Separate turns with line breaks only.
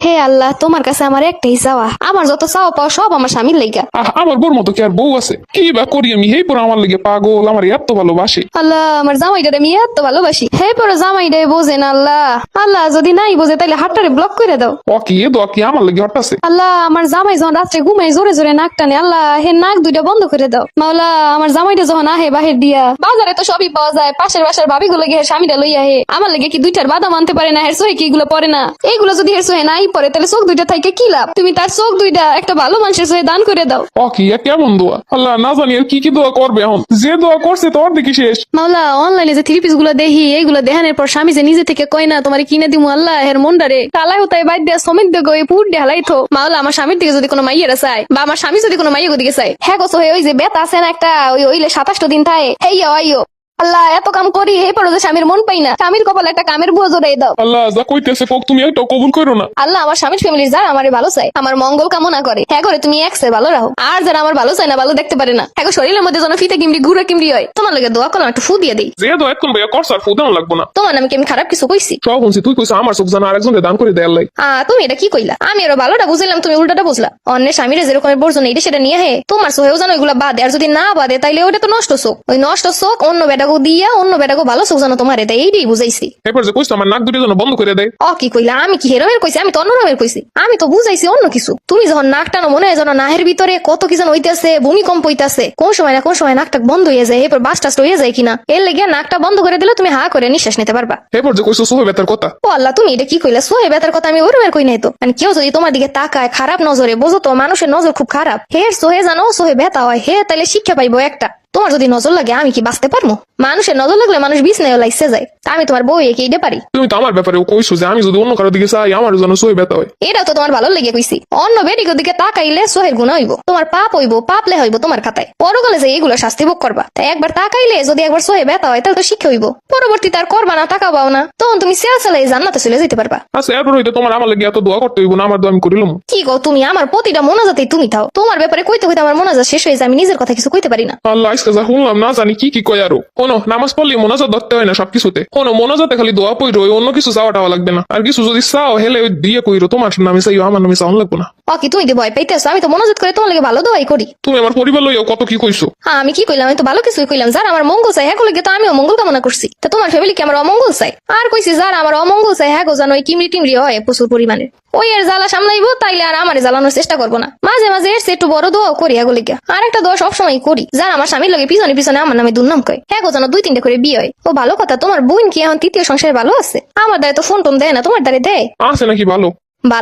হে আল্লাহ, তোমার কাছে আমার একটাই চাওয়া, আমার যত চাওয়া পাওয়া সব আমার স্বামীর লেগা।
আমার বোর মতো কি আর বউ আছে? কি বা করি আমি? হেই পরে আমার লেগে পাগল, আমার এত ভালোবাসে।
আল্লাহ, আমার জামাইটারে আমি এত ভালোবাসি, হে পরে জামাইটাই বোঝে না। আল্লাহ আল্লাহ, যদি নাই বোঝে তাহলে হাতটারে ব্লক করে দাও।
কি এ দোয়া কি আমার লেগে হঠাৎ?
আল্লাহ, আমার জামাই যখন রাত্রে ঘুমাই জোরে জোরে নাক টানে, আল্লাহ হে নাক দুইটা বন্ধ করে দাও। মাওলা, আমার জামাইটা যখন আহে বাহির দিয়া, বাজারে তো সবই পাওয়া যায়, পাশের বাসার ভাবি গুলো গিয়ে স্বামীটা লইয়া হে, আমার লেগে কি দুইটার বাদাম আনতে পারে না? হের সোহে কি এগুলো পরে না? এইগুলো যদি হের সোহে নাই পরে তাহলে চোখ দুইটা থাকে কি লাভ? তুমি তার চোখ দুইটা একটা ভালো মানুষের সোহে দান করে দাও।
কি এ কেমন দোয়া? আল্লাহ না জানি আর কি দোয়া করবে এখন। যে দোয়া করছে তোর দেখি শেষ।
মাওলা, অনলাইনে যে থ্রি পিস গুলো দেখি, এইগুলো দেখানোর পর স্বামী যে নিজে থেকে কয় না তোমার কিনে দিমু, আল্লাহ হের মনডারে তালাই হতাই বাইর দিয়া সমিত দেখো এই পুর ঢালাই থো। মাওলা, আমার স্বামীর দিকে যদি কোনো মাইয়েরা চায় বা আমার স্বামী যদি কোনো মাইয়ের দিকে চায়, হ্যাঁ গোসো ওই যে বেত আছে না একটা, ওইলে 27টা দিন থাকে, হেইয়া আইও। আল্লাহ, এত কাম করি হে পড়ো যে স্বামীর মন পাই না, স্বামীর কপালে একটা কামের বুয়া জোড়াই দাও।
আল্লাহ যা কইতেছে কোক তুমি একটা কবুল করো না।
আল্লাহ, আমার স্বামীর ফ্যামিলির যারা আমারে ভালো চায়, আমার মঙ্গল কামনা করে, হ্যাঁ করে তুমি একসে ভালো রাখো। আর যারা আমার ভালো চায় না, ভালো দেখতে পারে না, হ্যাঁ শরীরের মধ্যে যেন ফিতে কিমড়ি ঘুরে কিমড়ি হয়, তোমার লাগে দোয়া করলাম একটু ফু দিয়ে দিই।
যে দোয়া এখন ভাইয়া করছ আর ফুদানো লাগবো না।
তোমার নামে কি আমি খারাপ কিছু কইছি?
সব শুনছি, তুই কইছ আমার চোখ জানা আরেকজনকে দান করে দেয়ার লাই।
তুমি এটা কি কইলা? আমি আরো ভালোটা বুঝলাম, তুমি উল্টাটা বুঝলা। অন্যের স্বামীরা যেরকমের বর্জন এটা সেটা নিয়ে হে তোমার সোহেও জানো এগুলা বাদে, আর যদি না বাদে তাইলে ওটা তো নষ্ট চোখ। ওই নষ্ট চোখ অন্য বেটাকে দিয়া অন্য বেটাকে ভালো চোখ জানো তোমার এটা, এইটাই বুঝাইছি।
এরপর যে কইছ আমার নাক দুটো যেন বন্ধ করে দেয়।
কি কইলা? আমি কি হেরমের কইছি? আমি তো অন্য রমের কইছি। আমি তো বুঝাইছি অন্য কিছু। তুমি যখন নাক টানো মনে হয় যেন নাহের ভিতরে কত কি যেন হইতেছে, ভূমিকম্প হইতেছে, কোন সময় না কোন সময় নাকটা বন্ধ হয়ে যায়, এরপর বাস টাস্ট হয়ে যায় কিনা, এর লেগে নাকটা বন্ধ করে দিলে তুমি হা করে নিঃশ্বাস নিতে পারবা।
এরপর যে কইছ সোহে বেতার কথা।
আল্লাহ, তুমি এটা কি কইলা? সোহে বেতার কথা আমি ওই রমের কই নাই তো। মানে কেউ যদি তোমার দিকে তাকায় খারাপ নজরে, বোঝো তো মানুষের নজর খুব খারাপ, হের সোহে জানো সোহে বেতা হয়, হে তাইলে শিক্ষা পাইবো একটা। তোমার যদি নজর লাগে আমি কি বাঁচতে পারবো? মানুষের নজর লাগলে মানুষ বিছনায় লাইসে যায়, তা আমি তোমার বউ একে ইডে পারি?
তুমি তো আমার ব্যাপারে কইছো যে আমি যদি অন্য কারোর দিকে চাই আমার যেন সোহে বেতা হয়।
এটাও তো তোমার ভালো লেগে কইছি। অন্য বেডিকের দিকে তাকাইলে সোহের গুণা হইব, তোমার পাপ হইব, পাপলে হইব তোমার খাতায়, পরকালে যে এইগুলো শাস্তি ভোগ করবা। তাই একবার তাকাইলে যদি একবার সোহে বেতা হয় তাহলে তো শিক্ষা হইব, পরবর্তীতে আর করবা না, তাকাবাও না, তখন তুমি সেল সেলাই জান্নাতে চলে যেতে পারবা।
আচ্ছা এরপর হইতে তোমার আমার লাগে এত দোয়া করতে হইব না? আমার দোয়া আমি করিলাম।
কি গো তুমি? আমার প্রতিটা মোনাজাতেই তুমি থাও, তোমার ব্যাপারে কইতে কইতে আমার মোনাজাত শেষ হয়ে যায়, আমি নিজের কথা কিছু কইতে পারি না।
আল্লাহ আজকে যা শুনলাম না জানি কি কয় আরো। কোনো নামাজ পড়লে মোনাজাত ধরতে হয় না সবকিছুতে, কোনো মোনাজাতে খালি দোয়া পড়ো, অন্য কিছু চাওয়া টাওয়া লাগবে না। আর কিছু যদি চাও হেলে ওই দিয়ে কইরো, তোমার নামে চাইও, আমার নামে চাওয়া লাগবে না।
কি তুমি যে ভয় পাইতেছো? আমি তো মোনাজাত করে তোমার লাগে ভালো দোয়াই করি।
তুমি আমার পরিবার লইও কত কি কইছো।
আমি কি কইলাম? আমি তো ভালো কিছুই কইলাম। যারা আমার মঙ্গল চাই হ্যাঁ লাগে তো আমিও মঙ্গল কামনা করছি। তা তোমার ফ্যামিলি কি আমার অমঙ্গল চাই? আর কইছি যারা আমার অমঙ্গল চাই হ্যাঁ গো জানো ওই কিমড়ি টিমড়ি হয় প্রচুর পরিমাণে, ওই এর জ্বালা সামলাইবো, তাইলে আর আমারে জ্বালানোর চেষ্টা করবো না। মাঝে মাঝে এর একটু বড় দোয়াও করি হ্যাঁ লেগে। আর একটা দোয়া সবসময় করি, যারা আমার স্বামীর লাগে পিছনে পিছনে আমার নামে দুর্নাম কয়, হ্যাঁ গো জানো 2-3টা করে বিয়ে হয়। ও ভালো কথা, তোমার বোন কি এখন তৃতীয় সংসারে ভালো আছে? আমার দ্বারা তো ফোন টোন দেয় না, তোমার দ্বারে দেয়?
আছে নাকি ভালো?
ভালো